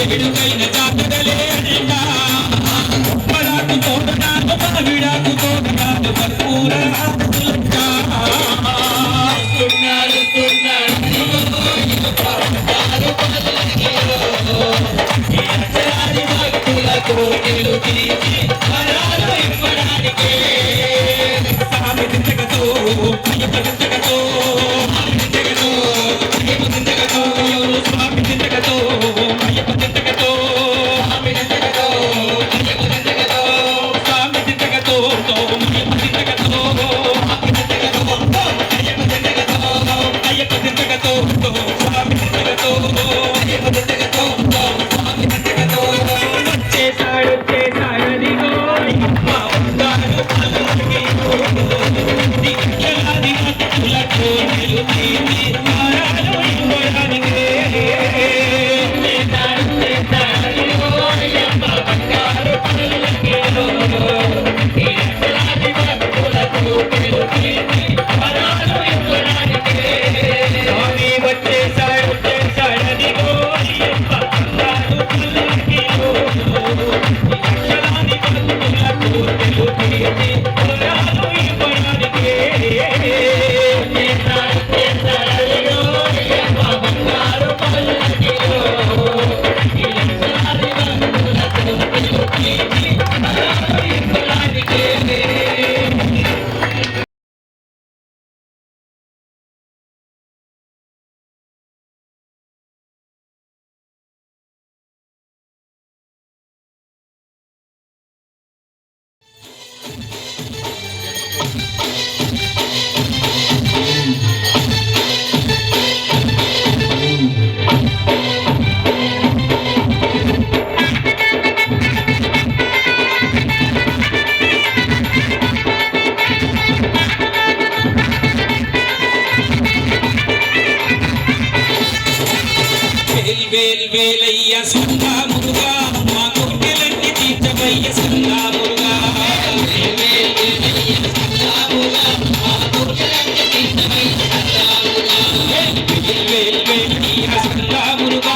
ఎడుకైన జాతరలే అనిండా పడాకు తోటనాడు విడాకు తోటనాడు కర్పూర వేలయ్య సంగా మురుగా మా కోరికలన్నీ తీర్చవయ్య సంగా మురుగా వేలయ్య సంగా మురుగా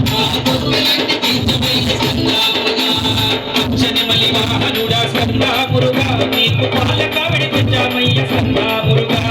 మా కోరికలన్నీ తీర్చవయ్య సంగా మురుగా అచ్చని మలి వాహనుడా సంగా మురుగా నీకు పాలక విడిపించామయ్య సంగా మురుగా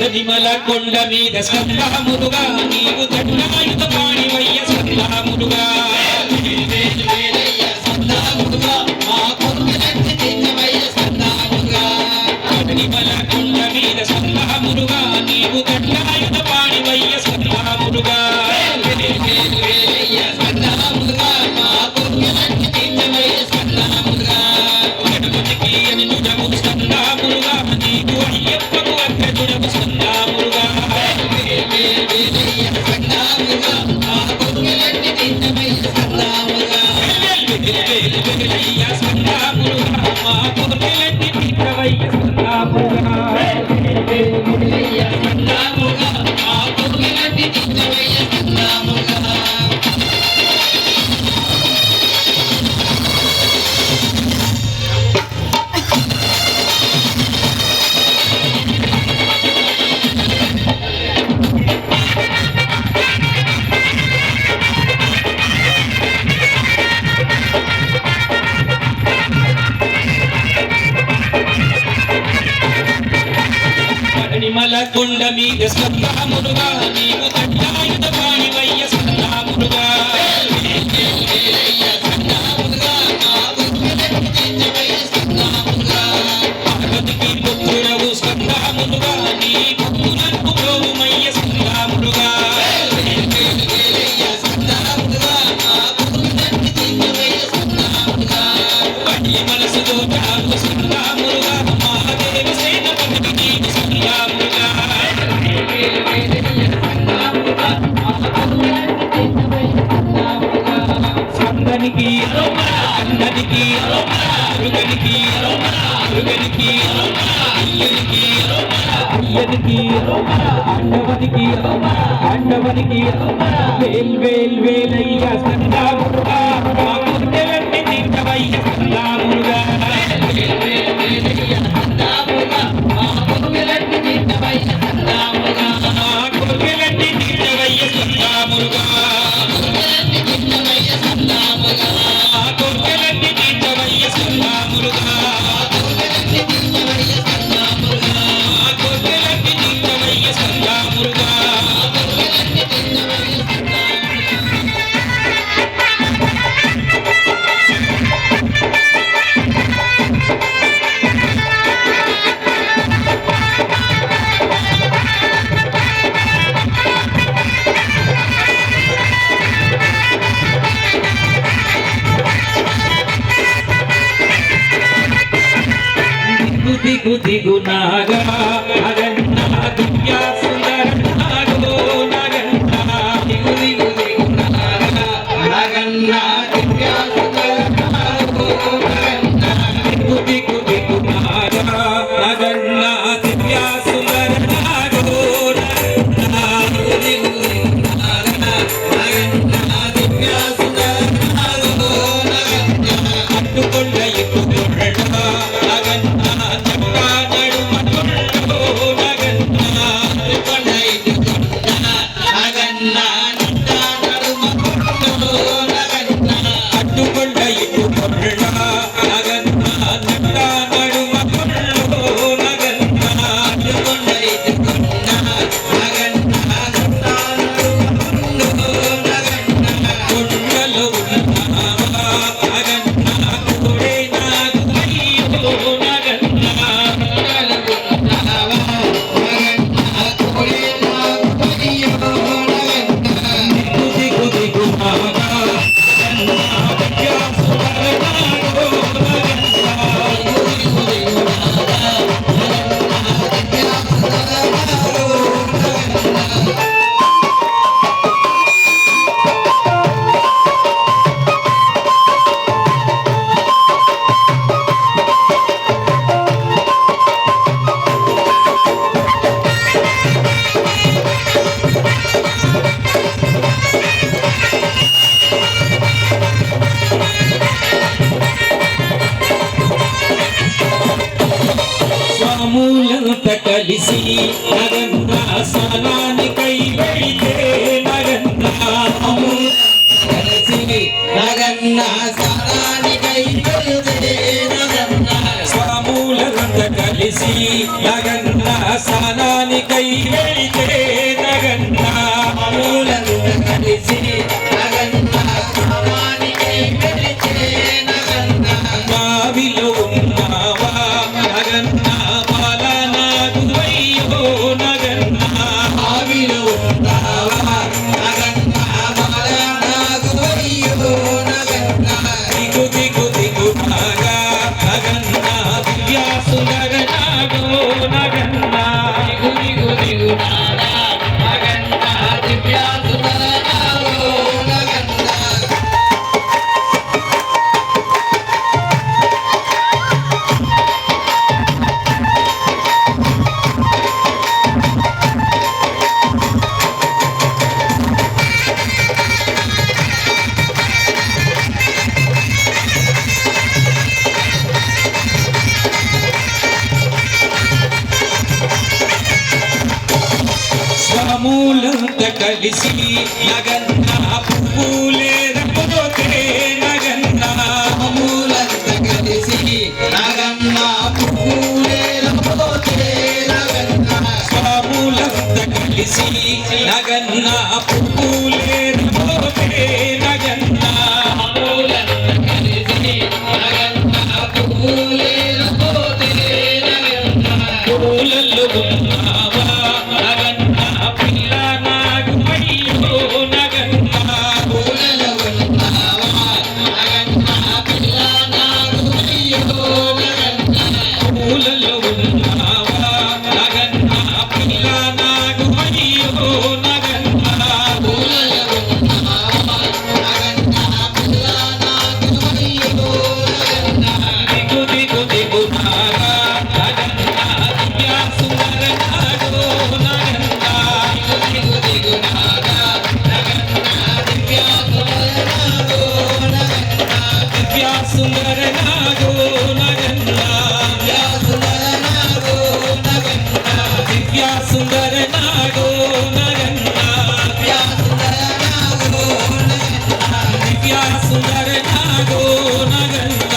విమల కొండ మీద స్కందమురుగా నీవు దండాయుధ పాణివయ్య స్కందమురుగా విమల కొండ మీద స్కందమురుగా నీవు దండాయుధ పాణివయ్య స్కందమురుగా కొండ మీద స్కందమురుగా నీవు దండాయుధ పాణివయ్య స్కందమురుగా పార్వతికి పుత్రుడవు స్కందమురుగా నీ భక్తులకు ప్రోమయ్య స్కందమురుగా మనసు దోచావు సంగా మురుగా మహాదేవి సేనపతికి నీవు సంగా మురుగా సంగనికి అందరికి మురుగనికి మురుగనికి అయ్యనికి అయ్యనికి ఆండవనికి ఆండవనికి వేల్ వేల్ వేలయ్య సంగా మురుగా మా కోర్కెలన్నీ తీర్చవయ్య సంగా మురుగా వేల్ వేల్ వేలయ్య సంగా మురుగా మా కోర్కెలన్నీ తీర్చవయ్య సంగా మురుగా మా కోర్కెలన్నీ తీర్చవయ్య సంగా మురుగా దిగు దిగు నాగా అగన్నా దివ్యా సుందర నాగో నగన్నా దిగు దిగు దిగు నాగా అగన్నా దివ్యా సుందర నాగో నగన్నా దిగు దిగు దిగు నాగా అగన్నా దివ్యా సుందర నాగో నగన్నా దిగు దిగు దిగు నాగా అగన్నా దివ్యా సుందర నాగో నగన్నా అట్టుకొండ ఇట్టుకొండ స్వాములంత కలిసి నగన్నా స్నానానికై వెళితే నగన్నా కలిసి నగన్నా స్నానానికై వెళితే నగన్నా స్వాములంత కలిసి నగన్నా స్నానానికై వెళితే నగన్నా స్వాములంత కలిసి నగన్నా స్నానానికై వెళితే నగన్నా బావిలో ఉన్నావా నగన్నా బాలనాగువయ్యో నగన్నా బావిలో ఉన్నావా నగన్నా బాలనాగువయ్యో నగన్నా దిగు దిగు దిగు నాగా నగన్నా దివ్యా సుందర నాగో నగన్నా దిగు దిగు దిగు నాగా నగన్నా దివ్యా సుందర నాగో నగన్నా స్వాములంత కలిసి నగన్నా పువ్వులే రపోతే నగన్నా స్వాములంత కలిసి నగన్నా పువ్వులే రపోతే నగన్నా స్వాములంత కలిసి నగన్నా పువ్వులే రపోతే నగన్నా స్వాములంత కలిసి నగన్నా పువ్వులే రపోతే నగన్నా పూలలో ఉన్నావా నగన్నా పిల్ల నాగువయ్యో నగన్నా సుందర నాగో నగన్న దివ్య సుందర నాగో నగన్న దివ్య సుందర నాగో నగన్న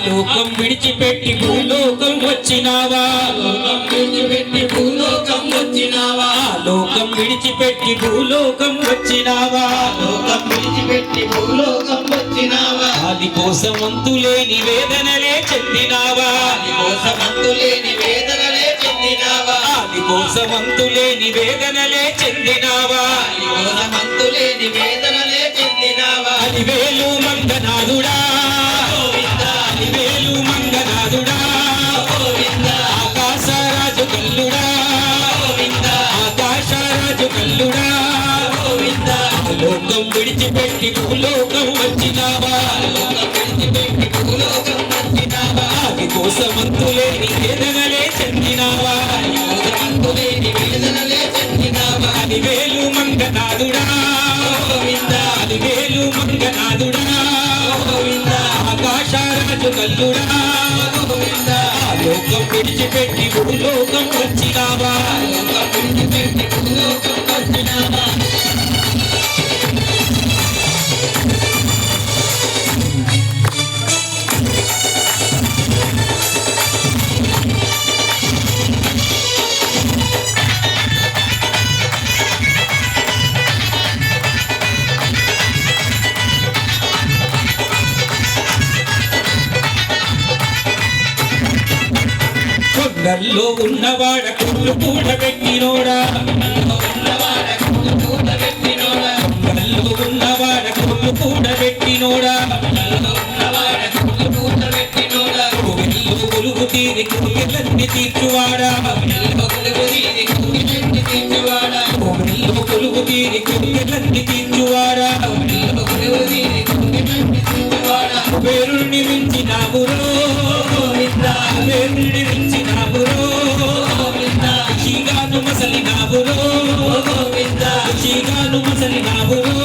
లోకం విడిచిపెట్టి భూలోకం వచ్చినావా లోకం విడిచిపెట్టి భూలోకం వచ్చినావా ఆది కోసం అంతులేని వేదనలే చెందినావా ఆది కోసం అంతులేని వేదనలే చెందినావా అలివేలు మంగనాథుడా అలివేలు మంగనాథుడా ఆకాశరాజు కల్లుడా ఆకాశరాజు కల్లుడా లోకం విడిచిపెట్టి భూలోకం వచ్చినావా ఆది కోసమంతులేని వేదనలే చెందినావా అలివేలు మంగనాథుడా అలివేలు మంగనాథుడా ఆకాశరాజు కల్లుడా లోకం విడిచిపెట్టి భూలోకం వచ్చినావా కొండల్లో ఉన్నవాడ కుళ్ళు కూడబెట్టినోడా కొండల్లో ఉన్నవాడ కుళ్ళు కూడబెట్టినోడా కోవెల్లో కొలువు తీరి కోరికలన్నీ తీర్చువాడా కోవెల్లో కొలువు తీరి కోరికలన్నీ తీర్చువాడా పేరుని మించినావురో పేరుని మించినావురో చీగాను మసలినావురో చీగాను మసలినావురో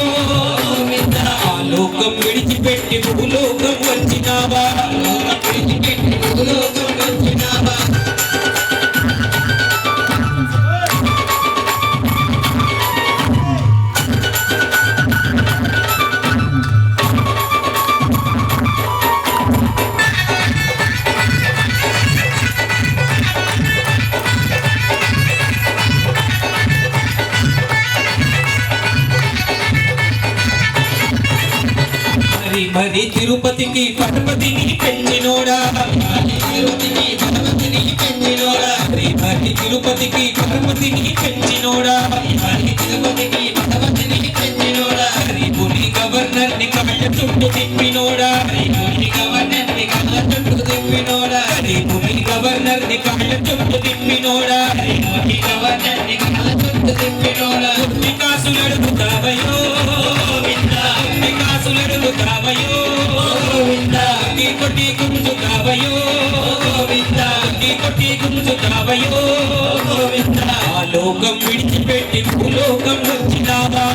ఆ లోకం విడిచిపెట్టి భూలోకం వచ్చినావా మరి తిరుపతికి పరపతిని పెంచినోడా మరి తిరుపతికి పరపతిని పెంచినోడా పులి గవర్నర్ ని కళ్ళ చుట్టూ తిప్పినోడా పులి గవర్నర్ ని కళ్ళ చుట్టూ తిప్పినోడా కాసులడుగుతావయో కాసులడుగుతావయో కొట్టి గుంజుతావయో కొట్టి గుంజుతావయో ఆ లోకం విడిచిపెట్టి భూలోకం వచ్చినావా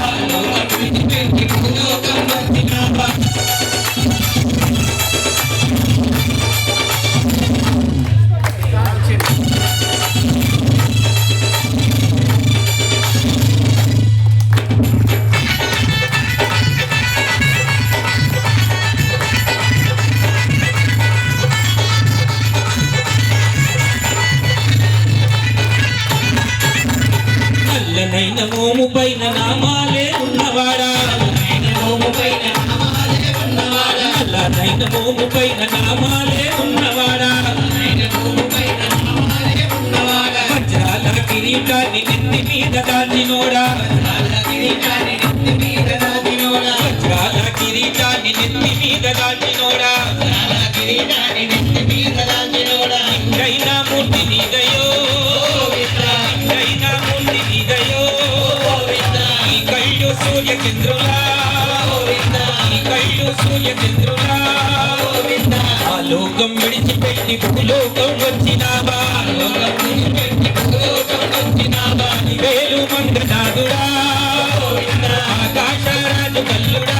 నల్లనైన మోము పైన నామాలే ఉన్నవాడా నల్లనైన మోము నైన మోము పైన నామాలే ఉన్నవాడా వజ్రాల కిరీటాన్ని నెత్తి మీద దాచినోడా వజ్రాల కిరీటాన్ని నెత్తి మీద దాచినోడా ఇంకైనా మూర్తి నీదయో ఇంకైనా మూర్తి నీదయో ఈ కళ్ళు సూర్యచంద్రులా ఈ కళ్ళు సూర్యచంద్రులా ఆ లోకం విడిచిపెట్టి భూలోకం వచ్చినావా వేలు మంగనాథుడా ఆకాశరాజు కల్లుడా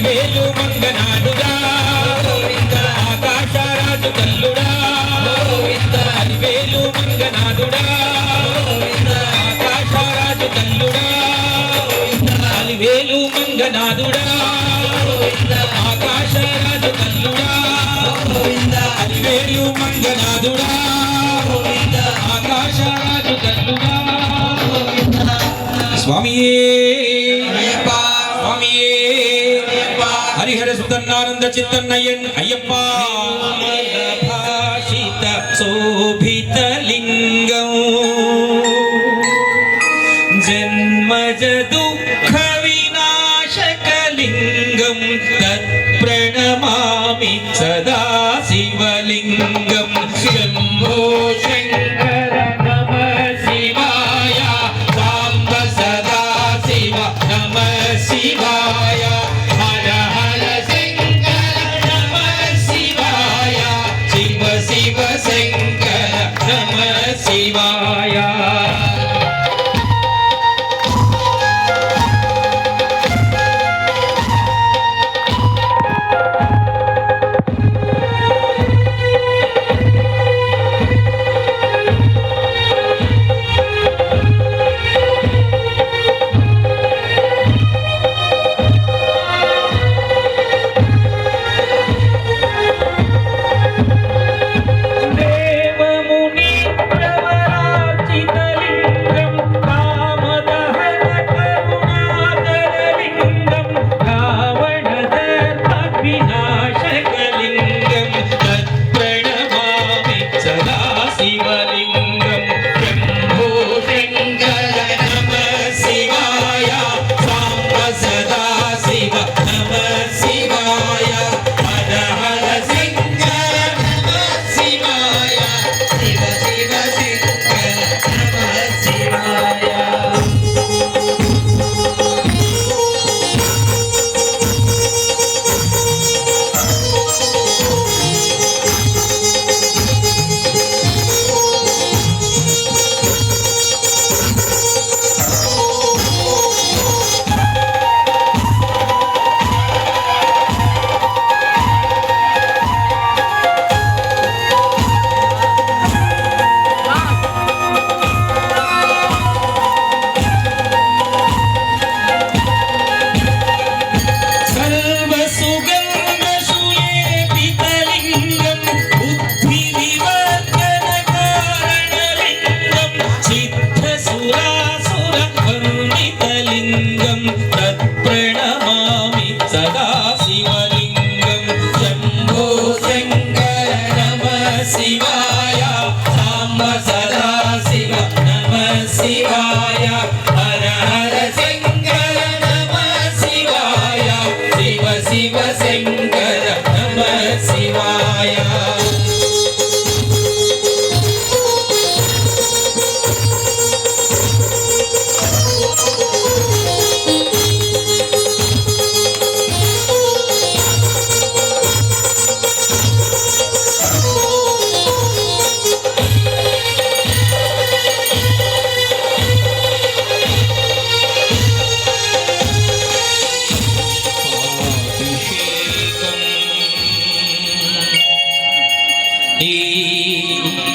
వేలు మంగనాథుడా ఆకాశరాజు కల్లుడా వేలు మంగనాథుడా ఆకాశరాజు కల్లుడా వేలు మంగనాథుడా ఆకాశరాజు కల్లుడా వేలు మంగనాథుడా ఆకాశరాజు కల్లుడా స్వామియే స్వామియే హరిహర సుతన్నానంద చిత్తన్నయ్యన్ అయ్యప్ప భాషిత శోభిత లింగం జన్మజ దుఃఖ వినాశకలింగం తత్ప్రణమామి సదా శివలింగం శంభో శంకర నమ శివాయ సాంబ సదా శివ నమ శివాయ హర హర శంకర నమ శివాయ శివ శివ శంకర నమ శివాయ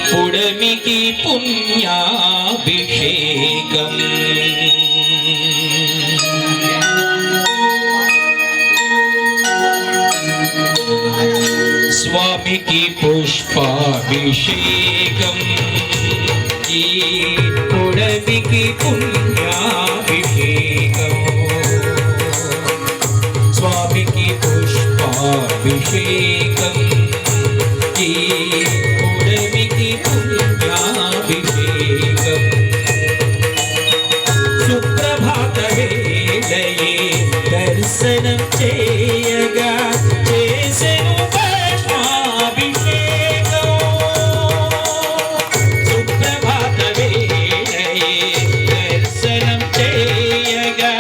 పుడమికి పుణ్యాభిషేకం స్వామికి పుష్పాభిషేకం ఈ పుడమికి పుణ్యాభిషేకం స్వామికి పుష్పాభిషేకం పుణ్యాభిషేకం ఈ పుడమికి పుణ్యాభిషేకం సుప్రభాత వేళయే దర్శనం చేయగా చేసెను భస్మాభిషేకం సుప్రభాత వేళయే దర్శనం చేయగా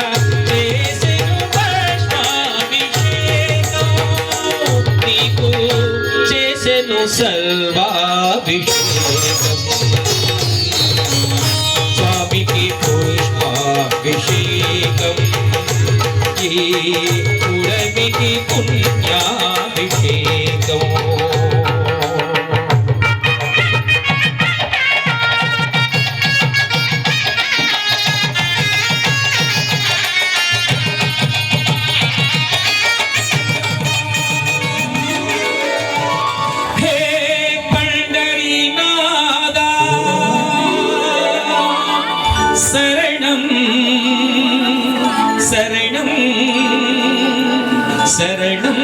చేసెను భస్మాభిషేకం నీకు చేసెను సర్వాభిషేకం స్వామికి పుష్పాభిషేకం ఈ పుడమికి పుణ్యాభిషేకం హే పండరీనాథా శరణం శరణం శరణం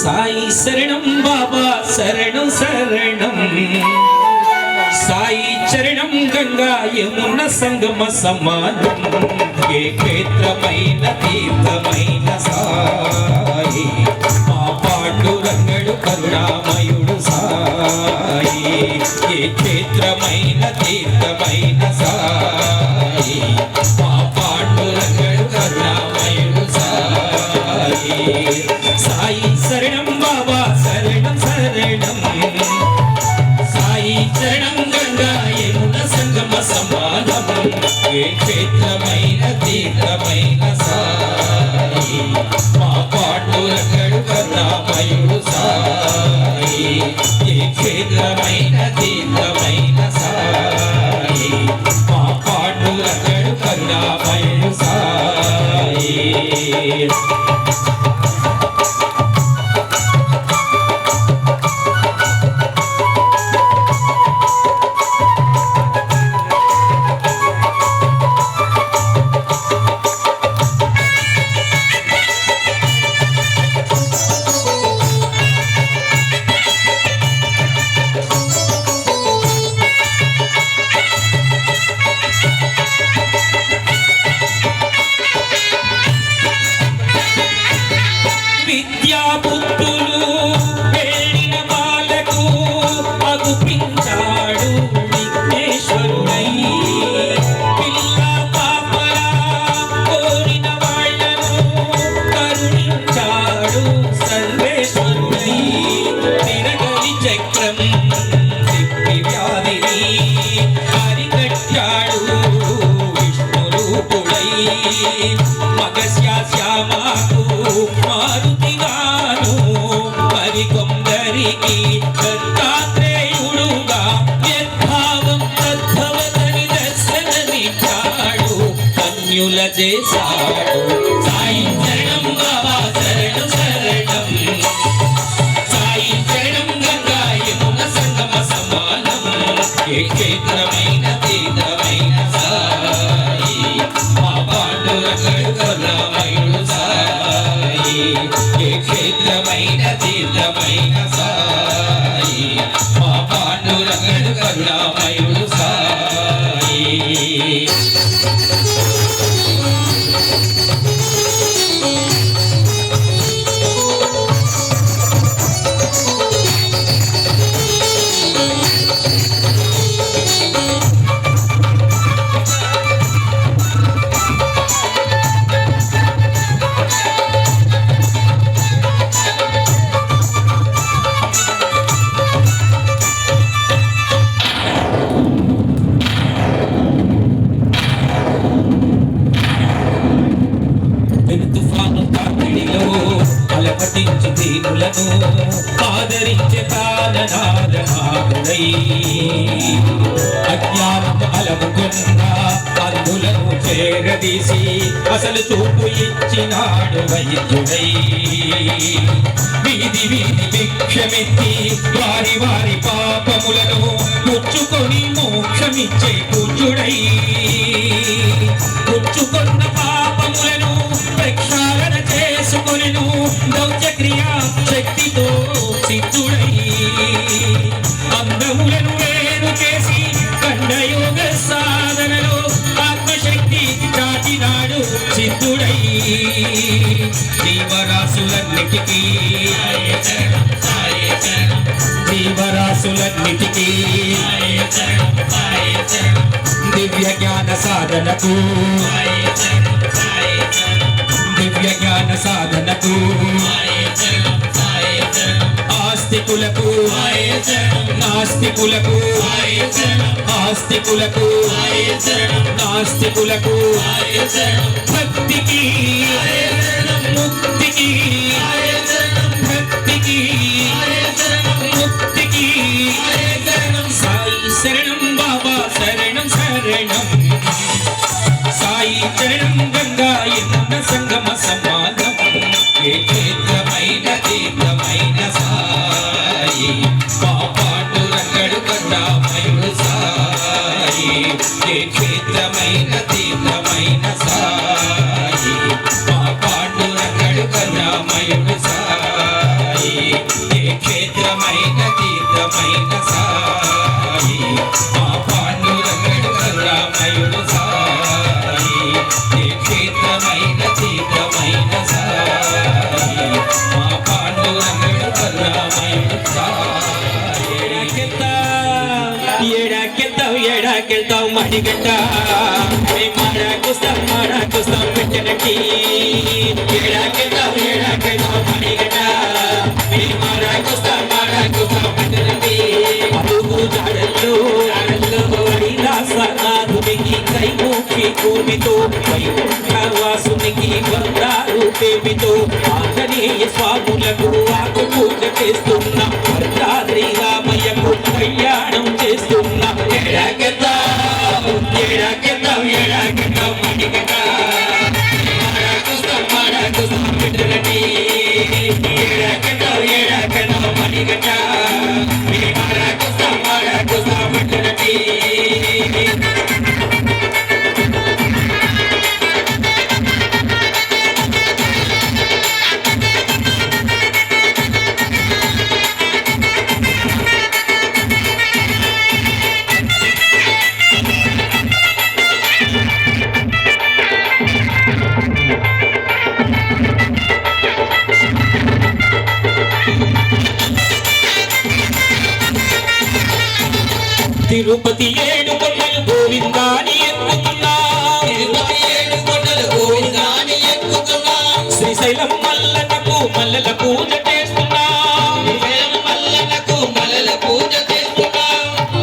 సాయి శరణం బాబా శరణం శరణం సాయి చరణం గంగా యమున సంగమ సమానం ఏ క్షేత్రమైన తీర్థమైన సాయి మా పాండురంగడు కరుణామయుడు సాయి ఏ క్షేత్రమైన తీర్థమైన సాయి మా పాండురంగడు కరుణామయుడు సాయి సాయి శరణం బాబా శరణం శరణం సాయి చరణం గంగా యమున సంగమ సమానం ఏ క్షేత్రమైన తీర్థమైన సాయి మా పాండురంగడు కరుణామయుడు సాయి ఏ క్షేత్రమైన తీర్థమైన సాయి మా పాండురంగడు కరుణామయుడు సాయి విద్యా బుద్ధులు వెళ్ళిన వాళ్ళకు అగుపించాడు విఘ్నేశ్వరుడై పిల్ల పాపల కోరిన వాళ్ళను కరుణించాడు సర్వేశ్వరుడై తిరగలి చక్రం తిప్పి వ్యాధిని అరికట్టాడు విష్ణురూపుడై మగస్య శ్యామకు మారుతిగాను మరికొందరికి దత్తాత్రేయుడుగా యద్భావం తద్భవతని దర్శనమిచ్చాడు కన్యుల చేశాడు సాయి చరణం బాబా శరణం శరణం సాయి చరణం గంగా యమున సంగమ సమానం ఏ క్షేత్రమైన తీర్థమైన సాయి మా పాండురంగడు కరుణామయుడు సాయి ఏ క్షేత్రమైన తీర్థమైన సాయి మా పాండురంగడు కరుణామయుడు సాయి అలపటించు దీనులను ఆదరించే తాళనాదనాదుడై అజ్ఞానం అలముకున్న అందులను చేరదీసి అసలు చూపు ఇచ్చినాడు వైద్యుడై వీధి వీధి భిక్షమెత్తి వారి వారి పాపములను పుచ్చుకొని మోక్షమిచ్చే పూజ్యుడై పుచ్చుకొన్న పాపములను ప్రక్షాళన చేసుకొనెను సిద్ధుడై జీవరాశులన్నిటికీ జీవరాశులన్నిటికీ దివ్య జ్ఞాన సాధనకు దివ్య జ్ఞాన సాధనకు ఆస్తికులకు నాస్తికులకు ఆస్తికులకు నాస్తికులకు భక్తికి ముక్తికి భక్తికి ముక్తికి సాయి శరణం బాబా శరణం శరణం సాయి చరణం గంగా ఎన్న సంగమ సమానం ఏ క్షేత్రమైన తీర్థమైన సాయి పాపాండురంగడు కన్నామయుడు సాయి ఏ క్షేత్రమైన తీర్థమైన సాయి పాపాండురంగడు కన్నామయుడు సాయి ఏ క్షేత్రమైన తీర్థమైన సాయి పాపాండురంగడు కన్నామయుడు సాయి ఏ క్షేత్రమైన తీర్థమైన సాయి మా పాండురంగడు కన్నామయుడు సాయి ఏడాకెళ్తావు మడిగట్ట మాడాకుస్తాం పెట్టనట్టి ఏడాకెళ్తావు మడిగట్ట మాడాకుస్తాం పెట్టనట్టి అడుగు జాడల్లో కైలాసనాథునికి కైమూఖి కూర్మితో వైకుంఠవాసునికి వందారు ప్రేమితో ఆంజనేయ స్వాములకు ఆకు పూజ చేస్తున్న భద్రాద్రి రామయ్యకు కళ్యాణం చేస్తున్న ఏడాకెళ్తావు మడిగట మాడాకుస్తాం పెట్టనట్టి ఏడాకెళ్తావు మడిగట మాడాకుస్తాం పెట్టనట్టి తిరుపతి ఏడు కొండలు గోవిందాని ఎక్కుతున్నా శ్రీశైలం మల్లనకు మల్లెల పూజ చేస్తున్నా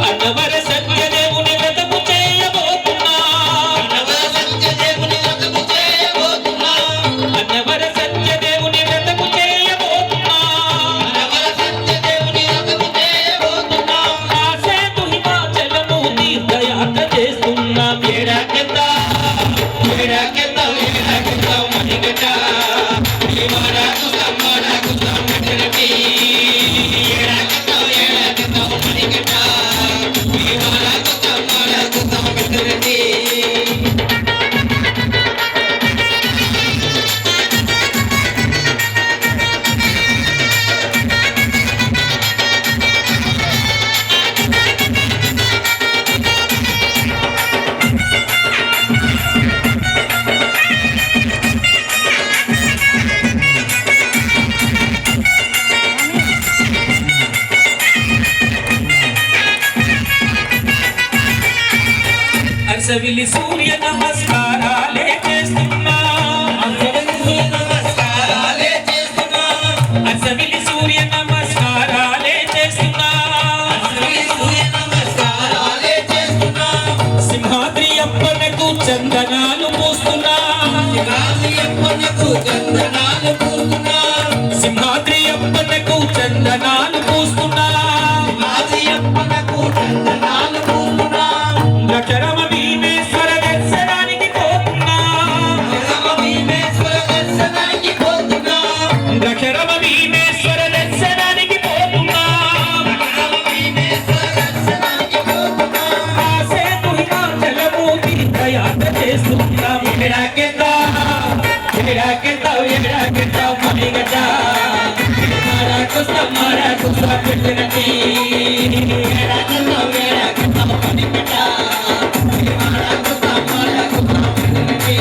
అన్నవర సత్యదేవుని వ్రతము చేయబోతున్నా అన్నవర సత్యదేవుని వ్రతము చేయబోతున్నా ఆసేతు హిమాచలము తీర్థయాత్ర చేస్తున్నాం ఏడాకెళ్తావు మణిగట మాడాకుస్తాం పెట్టనట్టి ఏడాకెళ్తావు మణిగట మాడాకుస్తాం పెట్టనట్టి అరసవిల్లి సూర్య నమస్కారాలే చేస్తున్నా అరసవిల్లి సూర్య నమస్కారాలే చేస్తున్నా సింహాద్రి అప్పనకు చందనాలు పూస్తున్నా సింహాద్రి అప్పనకు చందనాలు పూస్తున్నా ద్రక్షరమ భీమేశ్వర దర్శనానికి పోతున్నా ద్రక్షరమ భీమేశ్వర దర్శనానికి పోతున్నా ఆసేతు హిమాచలము తీర్థయాత్ర చేస్తున్నాం ఏడాకెళ్తావు మణిగట మాడాకుస్తాం పెట్టనట్టి ఏడాకెళ్తావు మణిగట మాడాకుస్తాం పెట్టనట్టి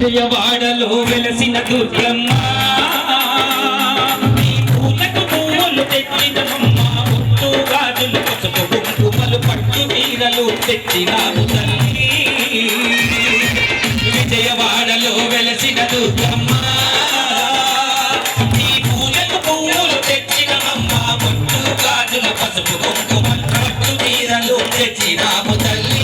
విజయవాడలో వెలసిన దుర్గమ్మ నీ పూలకు పువ్వులు తెచ్చినమమ్మ ముత్తు గాజులు పసుపు కుంకుమలు పట్టు చీరలు తెచ్చినాము తల్లి విజయవాడలో వెలసిన దుర్గమ్మ నీ పూలకు పువ్వులు తెచ్చినమమ్మ ముత్తు గాజులు పసుపు కుంకుమలు పట్టు చీరలు తెచ్చినాము తల్లి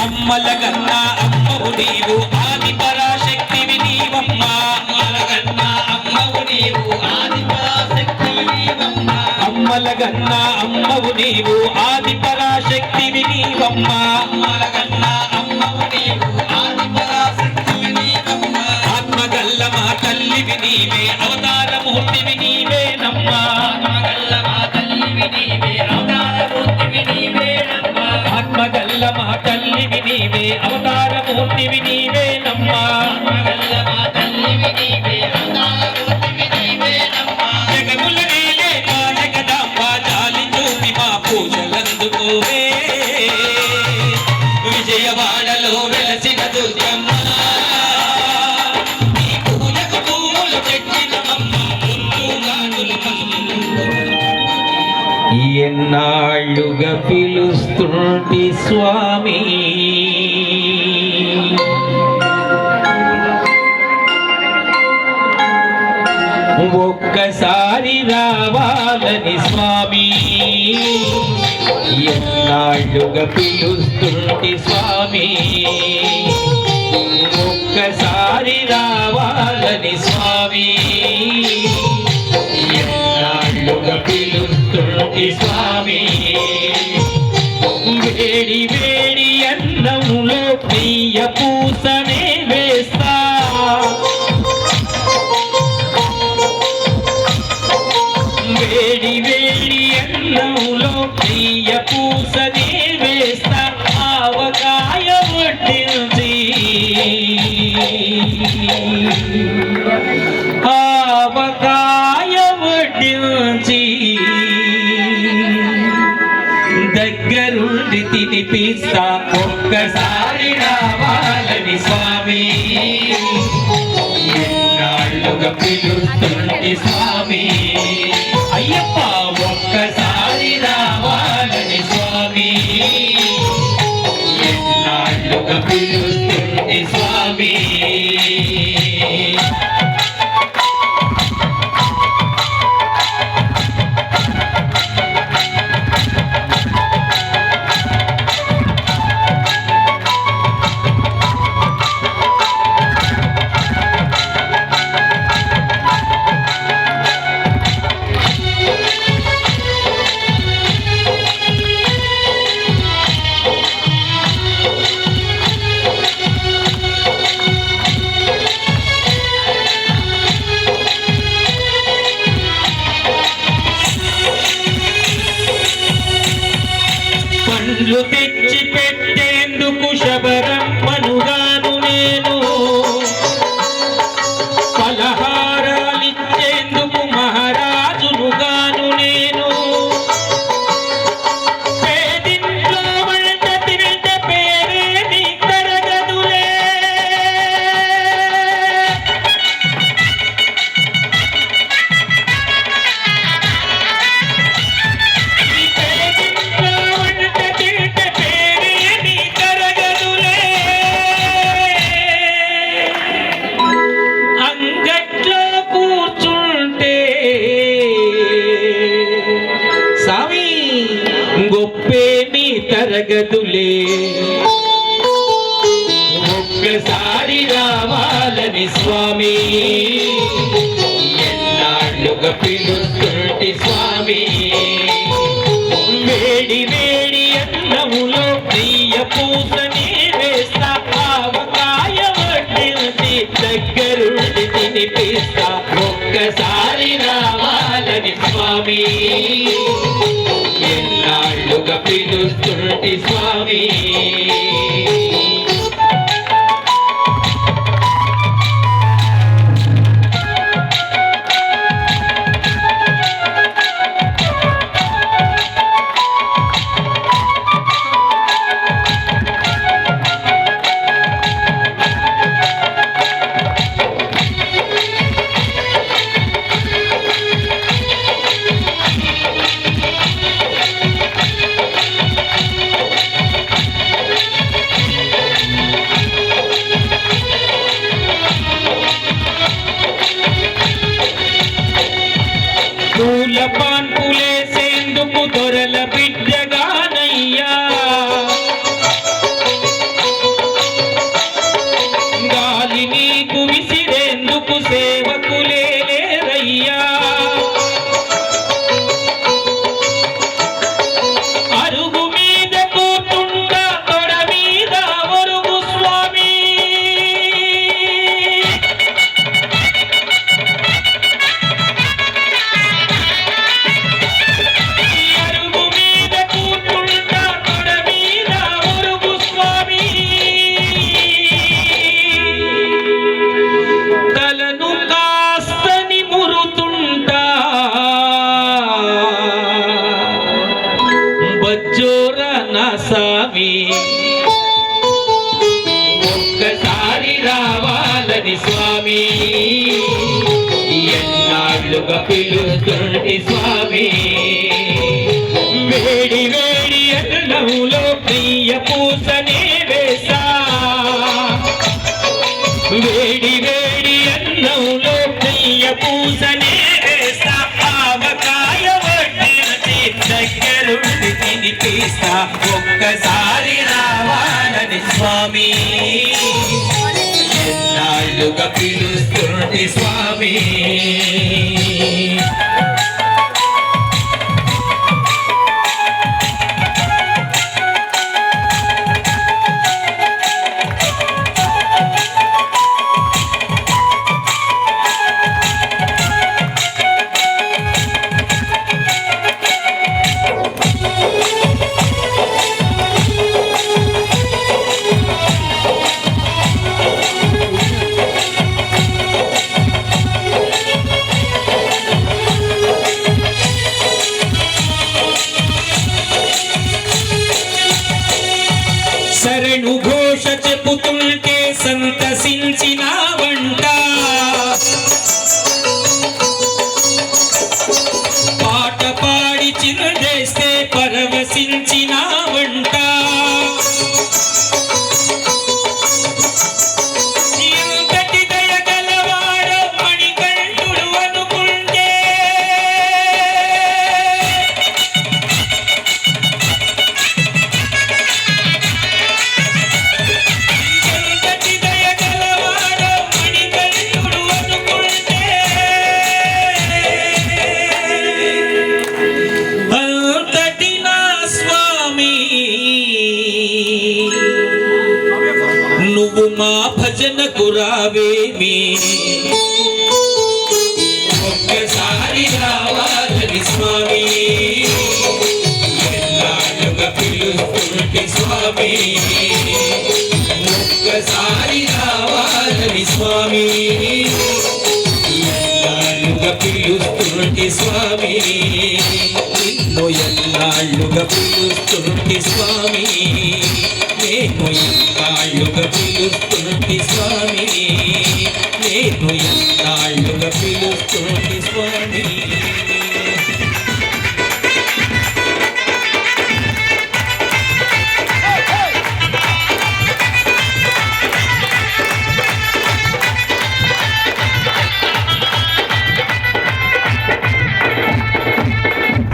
అమ్మలగన్నా అమ్మవు నీవు ఆది పరాశక్తివి నీవమ్మ అమ్మలగన్నా అమ్మవు నీవు ఆది పరాశక్తివి నీవమ్మ అమ్మలగన్నా అమ్మవు నీవు ఆది పరాశక్తివి నీవమ్మ అమ్మలగన్నా అమ్మవు నీవు ఆది పరాశక్తివి నీవమ్మ ఆత్మగల్ల మా తల్లివి నీవే అవతారమూర్తివి నీవేనమ్మ ఆత్మగల్ల మా తల్లివి నీవే అవతారమూర్తివి నీవేనమ్మ ఆత్మగల్ల మా తల్లివి నీవే అవతారమూర్తివి నీవేనమ్మా జగముల నీలే మా జగదాంబ జాలి చూపి మా పూజలందుకోవే విజయవాడలో వెలసిన దుర్గమ్మ నీ పూలకు పూలు చెట్టినమమ్మ ముందు గాజులు ఎన్నాళ్ళుగా పిలుస్తుంటి స్వామి ఒక్కసారి రావాలని స్వామి ఎన్నాళ్ళుగా పిలుస్తుంటి స్వామి ఒక్కసారి రావాలని స్వామి ఎన్నాళ్ళుగా పిలుస్తుంటి స్వామి వేడి వేడి అన్నములో ప్రియ పూసనే వేస్తా వేడి వేడి అన్నములో ప్రియ పూసనే వేస్తా ఆవకాయ వడ్డించి ఆవకాయ వడ్డించి దగ్గరుండి తినిపిస్తా ఒక్కసారి రావాలని స్వామి ఎన్నాళ్ళుగా పిలుస్తుంటే స్వామి అయ్యప్ప ఒక్కసారి రావాలని స్వామి ఎన్నాళ్ళుగా పిలుస్తుంటే స్వామి పండ్లు తెచ్చి పెట్టేందుకు శబరమ్మనుగాను నేను పలహారాలిచ్చేందుకు మహారాజునుగాను నేను పేదింట్లో వంట తింటే పేరే నీ తరగదులే గొప్పేమి తరగదులే ఒక్కసారి రావాలని స్వామి ఎన్నాళ్ళుగా పిలుస్తుంటి స్వామి వేడి వేడి అన్నములో ప్రియ పూసనే వేస్తా ఎన్నాళ్ళుగా పిలుస్తుంటి స్వామి పూల పాన్పులేసేందుకు దొరల బిడ్డగానయ్యా గాలి నీకు విసిరేందుకు సేవకులే లేరయ్యా అరుగు మీద కూతుండా తొడ మీద ఒరుగు స్వామి స్వామి ఒక్కసారి రావాలని స్వామి ఎన్నాళ్ళుగా పిలుస్తుంటి స్వామి వేడి వేడి అన్నంలో ప్రియ పూసనే వేసా వేడి వేడి అన్నంలో ప్రియ పూసనే వేసా ఆవకాయ వడ్డీ దగ్గరుండి తినిపిస్తా ఒక్కసారి రావాలని స్వామి ఎన్నాళ్ళుగా పిలుస్తుంటి స్వామి శరణు ఘోష చెప్పుతుంటే సంతసించిన వంట పాట పాడి చిందేస్తే పరవశించిన వంట ఎంతటి దయగలవాడో మణికంఠుడు అనుకుంటే నువ్వు మా భజనకు రావేమి ఒక్కసారి రావాలని స్వామి ఎన్నాళ్ళుగా పిలుస్తుంటి స్వామి ఒక్కసారి రావాలని స్వామి ఎన్నాళ్ళుగా పిలుస్తుంటి స్వామి నిన్ను ఎన్నాళ్ళుగా పిలుస్తుంటి స్వామి నేను ఎన్నాళ్ళుగా పిలుస్తుంటి స్వామి నేను ఎన్నాళ్ళుగా పిలుస్తుంటి స్వామి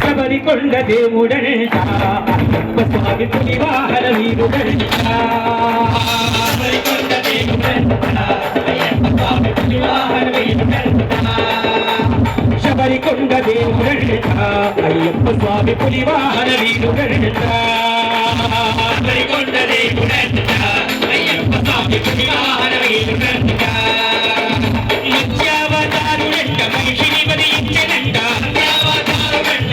శబరికొండ దేవుడంట అయ్యప్ప స్వామి పులివాహన వీరుడంట శబరికొండ దేవుడంట అయ్యప్ప స్వామి పులివాహన వీరుడంట శబరికొండ దేవుడంట అయ్యప్ప స్వామి పులివాహన వీరుడంట శబరికొండ దేవుడంట అయ్యప్ప స్వామి పులివాహన వీరుడంట మత్స్యావతారుడంట మహిషిని వదిలించెనంట మత్స్యావతారుడంట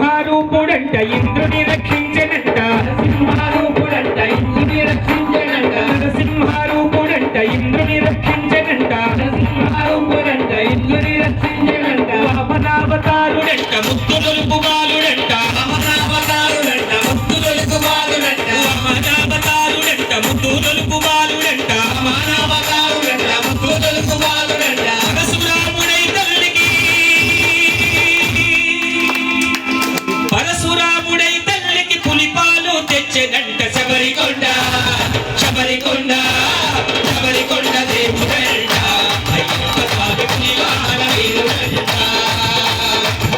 నరసింహారూపుడంట ఇంద్రుని రక్షించనంట సింహారూపుడంట ఇంద్రుని రక్షించనంట నరసింహారూపుడంట ఇంద్రుని రక్షించనంట సింహారూపుడంట ఇంద్రుని రక్షించనంట వామనావతారుడంట ముక్తులకు బాలుడంట వామనావతారుడంట ముక్తులకు బాలుడంట వామనావతారుడంట ముక్తులకు బాలుడంట వామనావతారుడంట ముక్తులకు బాలుడంట పరశురాముడై తల్లికి పులిపాలు తెచ్చెనంట శబరికొండ శబరికొండ శబరికొండ దేవుడంట అయ్యప్ప స్వామి పులివాహన వీరుడంట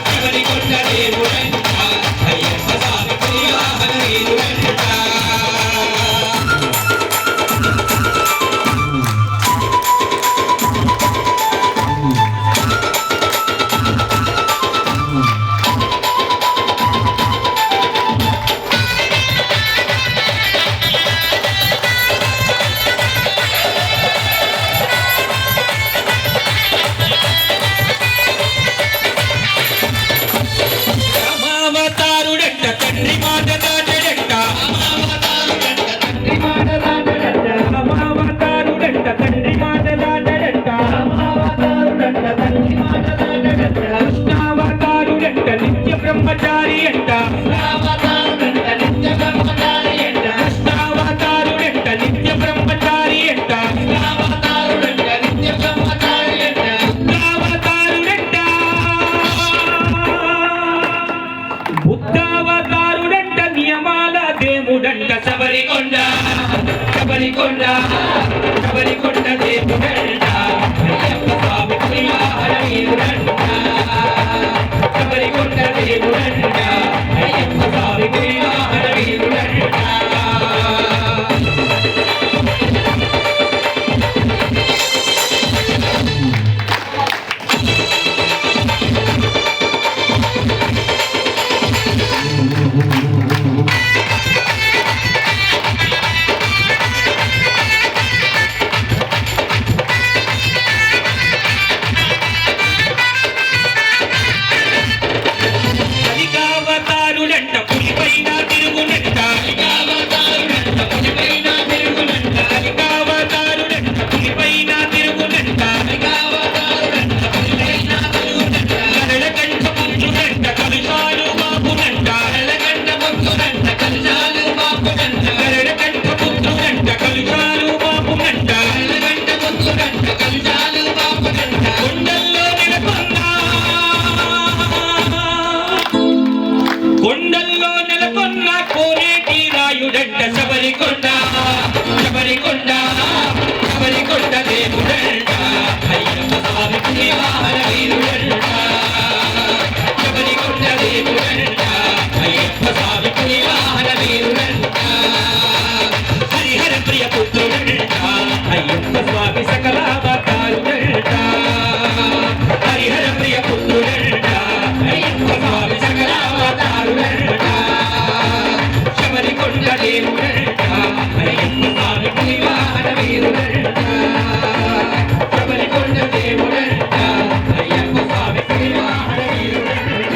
శబరికొండ దేవుడంట అయ్యప్ప స్వామి పులివాహన వీరుడంట రామావతారుడంట తండ్రి మాట దాటడంట రామావతారుడంట తండ్రి మాట దాటడంట కృష్ణావతారుడంట నిత్య బ్రహ్మచారి అంట కృష్ణావతారుడంట నిత్య బ్రహ్మచారి అంట బుద్ధావతారుడంట నియమాల దేవుడంట శబరికొండ శబరికొండ శబరికొండ దేవుడంట అయ్యప్ప స్వామి పులివాహన వీరుడంట శబరికొండ దేవుడంట అయ్యప్ప స్వామి పులివాహన వీరుడంట కలికావతారుడంట పులిపైన తిరుగునంట కలికావతారుడంట పులిపైన తిరుగునంట కరళకంఠ పుత్రుడంట కలుషాలు బాపునంట కరళకంఠ పుత్రుడంట కలుషాలు బాపునంట కొండల్లో నెలకొన్న కోనేటి రాయుడంట శబరికొండ శబరికొండ శబరికొండ దేవుడంట అయ్యప్ప స్వామి పులివాహన వీరుడంట శబరికొండ దేవుడంట అయ్యప్ప స్వామి పులివాహన వీరుడంట హరిహర ప్రియ పుత్రుడంట అయ్యప్ప స్వామి సకలావతారుడంట హరిహర ప్రియ పుత్రుడంట అయ్యప్ప స్వామి సకలావతారుడంట శబరికొండ దేవుడంట అయ్యప్ప స్వామి పులివాహన వీరుడంట శబరికొండ దేవుడంట అయ్యప్ప స్వామి పులివాహన వీరుడంట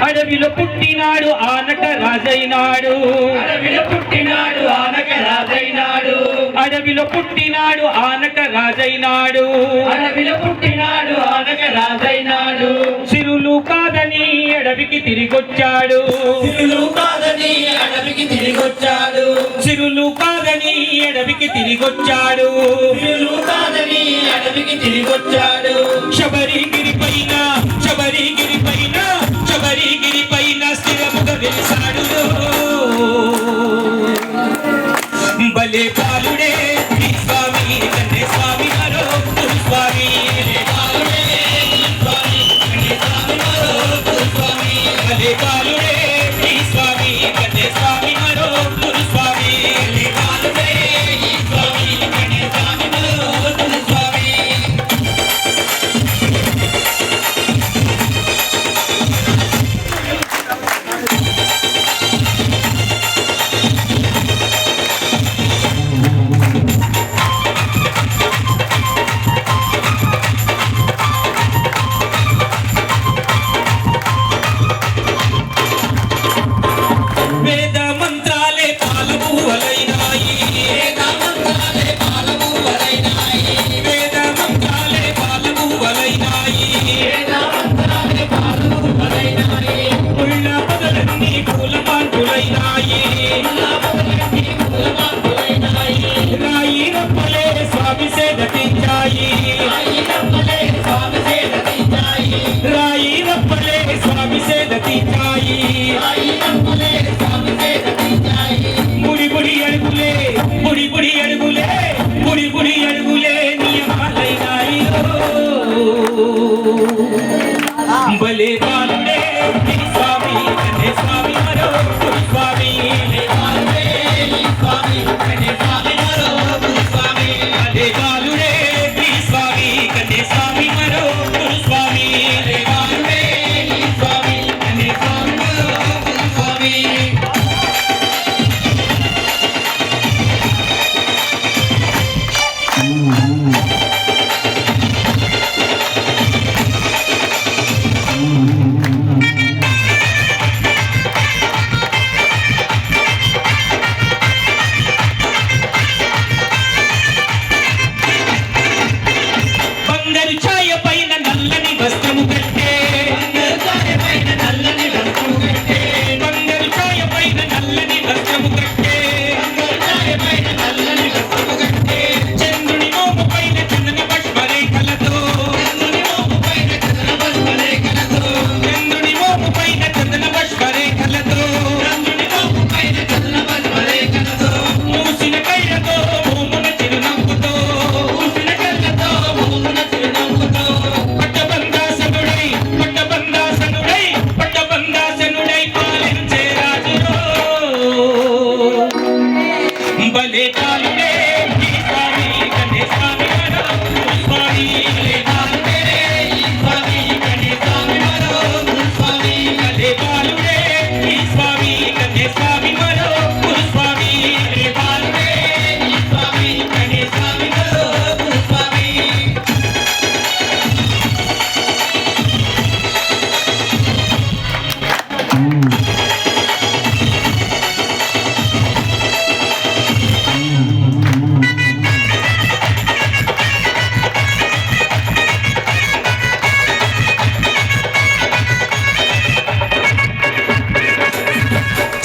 అడవిలో పుట్టినాడు ఆనక రాజైనాడు అడవిలో పుట్టినాడు ఆనక రాజైనాడు అడవిలో పుట్టినాడు ఆనక రాజైనాడు అడవిలో పుట్టినాడు ఆనక రాజైనాడు సిరులు కాదని అడవికి తిరిగొచ్చాడు సిరులు కాదని అడవికి తిరిగొచ్చాడు సిరులు కాదని అడవికి తిరిగొచ్చాడు సిరులు కాదని అడవికి తిరిగొచ్చాడు శబరిగిరి పైన శబరిగిరి పైన శబరిగిరి పైన స్థిరముగా వెలిసాడు భలే బాలుడే ఈ స్వామి కన్నే స్వామి మరో స్వామి భలే బాలుడే ఈ స్వామి కన్నే స్వామి మరో స్వామి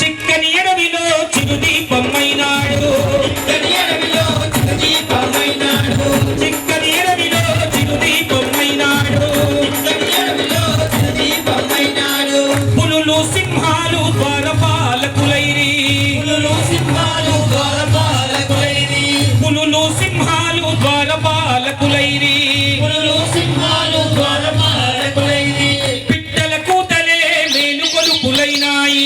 చిక్కని ఎడవిలో చిరుదీపమైనాడు చిక్కని అడవిలో చిరుదీపమైనాడు. చిక్కని ఎడవిలో చిరుదీపమైనాడు చిక్కని అడవిలో చిరుదీపమైనాడు. పులులు సింహాలు ద్వారపాలకులైరి పులులు సింహాలు ద్వారపాలకులైరి. పులులు సింహాలు ద్వారపాలకులైరి పులులు సింహాలు ద్వారపాలకులైరి. పిట్టల కూతలే మేలుకొలుపులైనాయి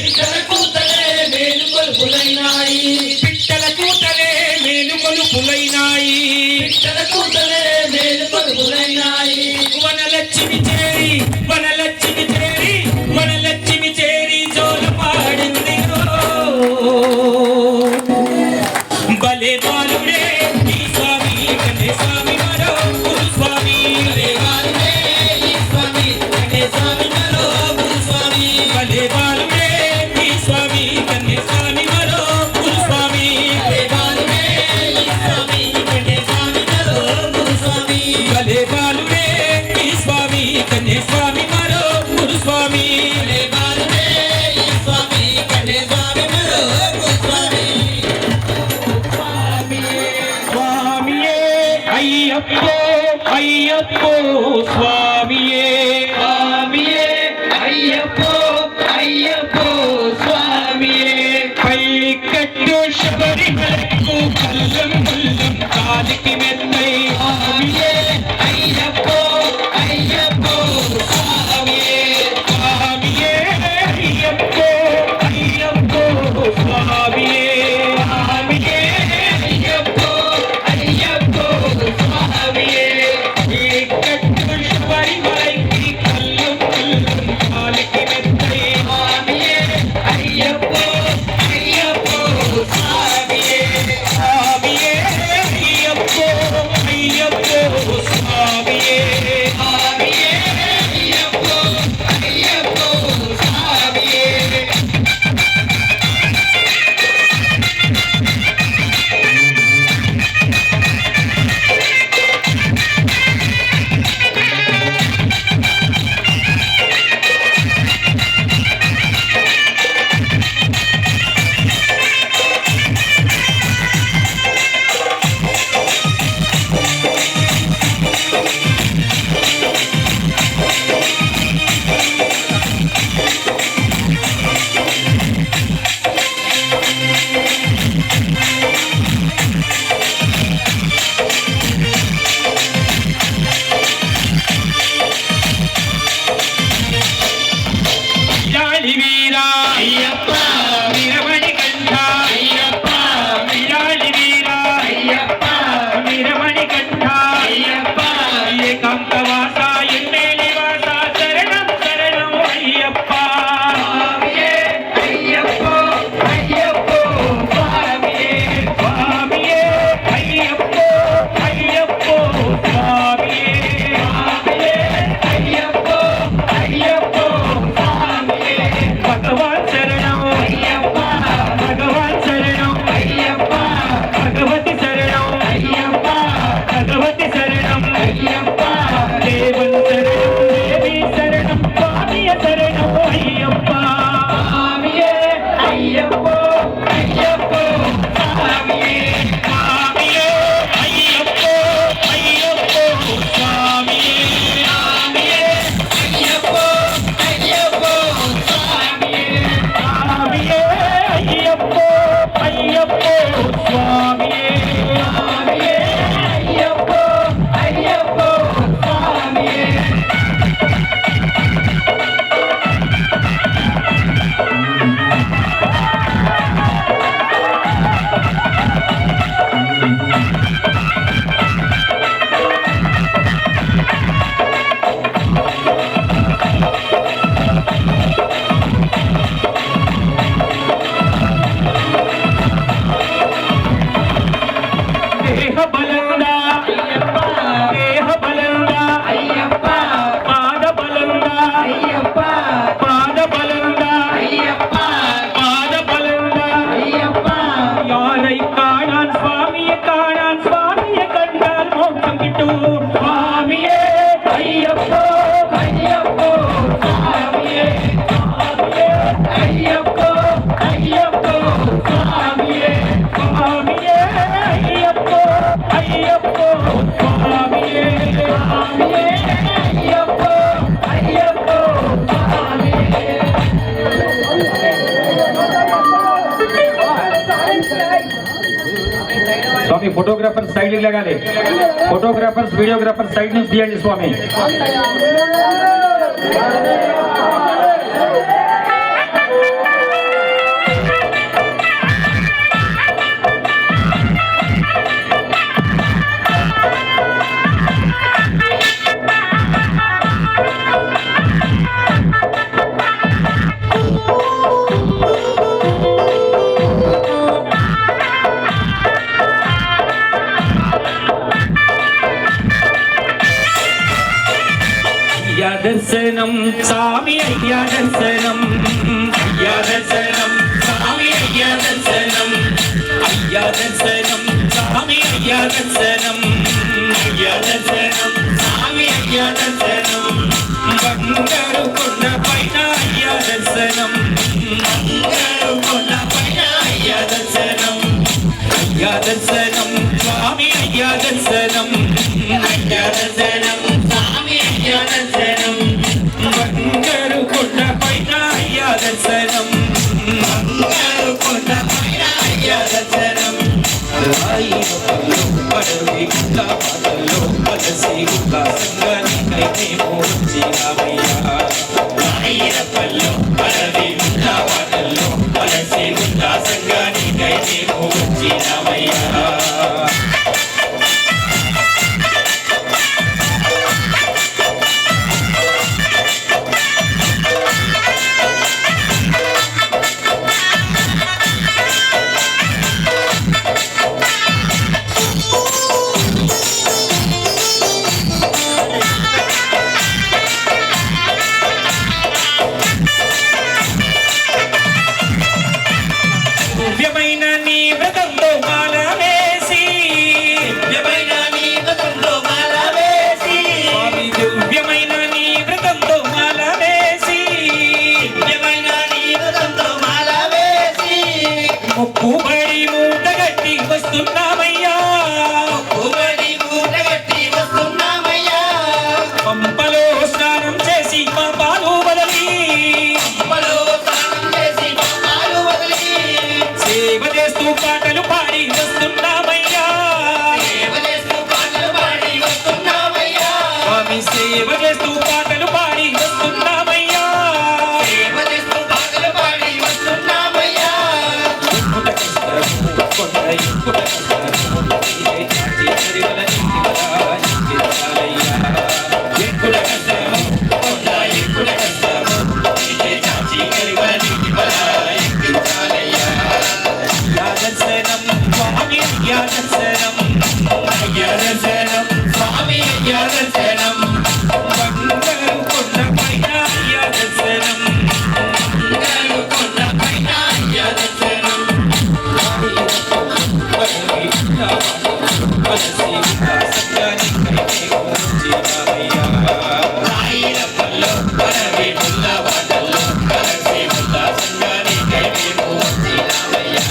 పిట్టల కూతలే మేలుకొలుపులైనాయి. పిట్టల కూతలే మేలుకొలుపులైనాయి పిట్టల కూతలే మేలుకొలుపులైనాయి. వనలక్ష్మి చేరి వనలక్ష్మి చేరి వనలక్ష్మి చేరి జోల పాడింది భలే బాలుడే ఈ స్వామి కన్నే స్వామి మరో గురుస్వామి భలే బాలుడే ఈ స్వామి కన్నే స్వామి మరో గురుస్వామి. భలే బాలుడే ఈ స్వామి కన్నే స్వామి మరో గురుస్వామి భలే బాలుడే ఈ స్వామి కన్నే స్వామి మరో గురుస్వామి. భలే బాలుడే ఈ స్వామి కన్నే స్వామి మరో గురుస్వామి భలే బాలుడే ఈ స్వామి కన్నే స్వామి మరో గురుస్వామి. స్వామియే అయ్యప్పో అయ్యప్పో స్వామియే స్వామియే అయ్యప్పో అయ్యప్పో స్వామియే. పైకట్టు శబరిమలకు కల్లం కల్లం కాలికి మెత్తై స్వామియే అయ్యప్పో అయ్యప్పో స్వామియే. స్వామియే అయ్యప్పో అయ్యప్పో స్వామియే స్వామియే అయ్యప్పో అయ్యప్పో స్వామియే. పైకట్టు శబరిమలకు స్వామి ఫోటోగ్రాఫర్ సైడ్ లేగాలి ఫోటోగ్రాఫర్స్ వీడియోగ్రాఫర్ సైడ్ నుంచి తీయండి స్వామి దర్శనం స్వామి అయ్యా దర్శనం అయ్యా దర్శనం స్వామి అయ్యా దర్శనం అయ్యా దర్శనం స్వామి అయ్యా దర్శనం అయ్యా దర్శనం స్వామి అయ్యా దర్శనం బంగారు కొండ పైన అయ్యా దర్శనం బంగారు కొండ పైన అయ్యా దర్శనం అయ్యా దర్శనం స్వామి అయ్యా దర్శనం అయ్యా దర్శనం స్వామి అయ్యా దర్శనం బంగారు కొండ పైన అయ్యా దర్శనం బంగారు కొండ పైన అయ్యా దర్శనం రాయిలో పడవి గుట్ట పాటల్లో పలసి గుట్ట సంగనికైతే మోచినామయ్యా రాయిరపల్లో పడవి గుట్ట పాటల్లో పలసి గుట్ట సంగనికైతే మోచినామయ్యా దివ్యమైన నీ వ్రతంలో మాల వేసి దివ్యమైన నీ వ్రతంలో మాల వేసి స్వామి దివ్యమైన నీ వ్రతంలో మాల వేసి దివ్యమైన నీ వ్రతంలో మాల వేసి మొక్కుబడి మూటగట్టి వస్తున్నామయ్యా మొక్కుబడి మూటగట్టి వస్తున్నామయ్యా పంపలో స్నానం చేసి పాపాలు వదలి పంపలో స్నానం చేసి పాపాలు వదలి సేవ చేస్తూ పాటలు పాడి వస్తున్నామయ్యా సేవ చేస్తూ పాటలు పాడి వస్తున్నామయ్యా స్వామి సేవ చేస్తూ పాటలు పాడి వస్తున్నామయ్యా సేవ చేస్తూ పాటలు పాడి వస్తున్నామయ్యా ఎక్కుట కష్టము కొండ ఎక్కుట కష్టము ఇదే చాచి చరివల ఇంటివల ఎక్కుట కష్టము కొండ ఎక్కుట కష్టము ఇదే చాచి చరివల ఇంటివల ఎక్కించాలయ్యా దర్శనం స్వామి అయ్యా దర్శనం అయ్యా దర్శనం స్వామి అయ్యా దర్శనం బంగారు కొండ పైన అయ్యా దర్శనం బంగారు కొండ పైన అయ్యా దర్శనం రాయిరపల్లో పరవి ముల్ల వాటల్లో కలసి ముల్ల సంగాని కైవే మోచినామయ్యా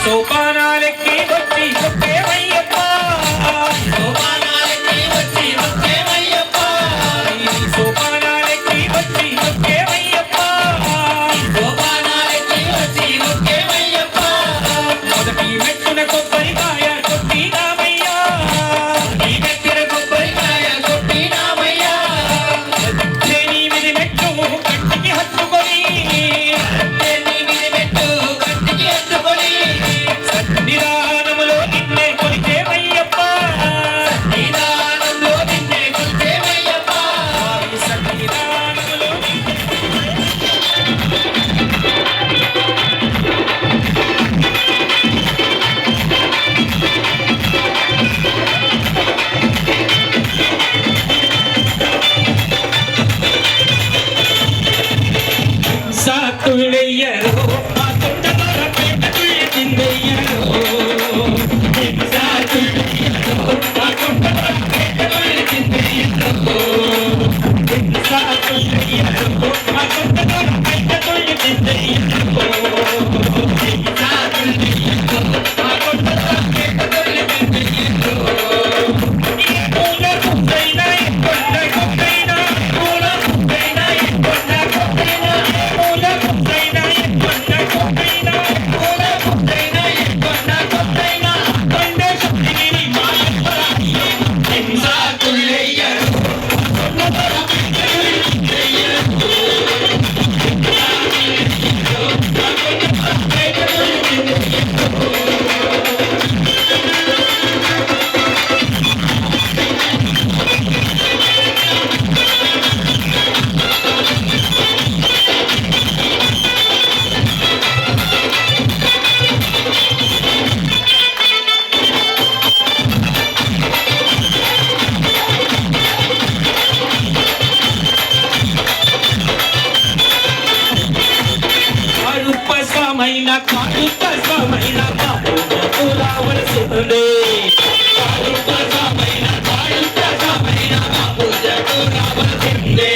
సోపానాలెక్కి వచ్చి ఒక్కేమయ్యప్ప సోపానాలెక్కి వచ్చి ఒక్కేమయ్యప్ప సోపానాలెక్కి వచ్చి ఒక్కేమయ్యప్ప సోపానాలెక్కి వచ్చి ఒక్కేమయ్యప్ప మొదటి మెట్టున కొబ్బరికాయ కొట్టినామయ్యా ఈ మెట్టిన కొబ్బరికాయ కొట్టినామయ్యా 8 మెట్టు గట్టికి హత్తుకొని 8 మెట్టు గట్టికి హత్తుకొని ప్రజామైన మా పూజకు రావలసిందే. కాడు ప్రజామైన మా పూజకు రావలసిందే.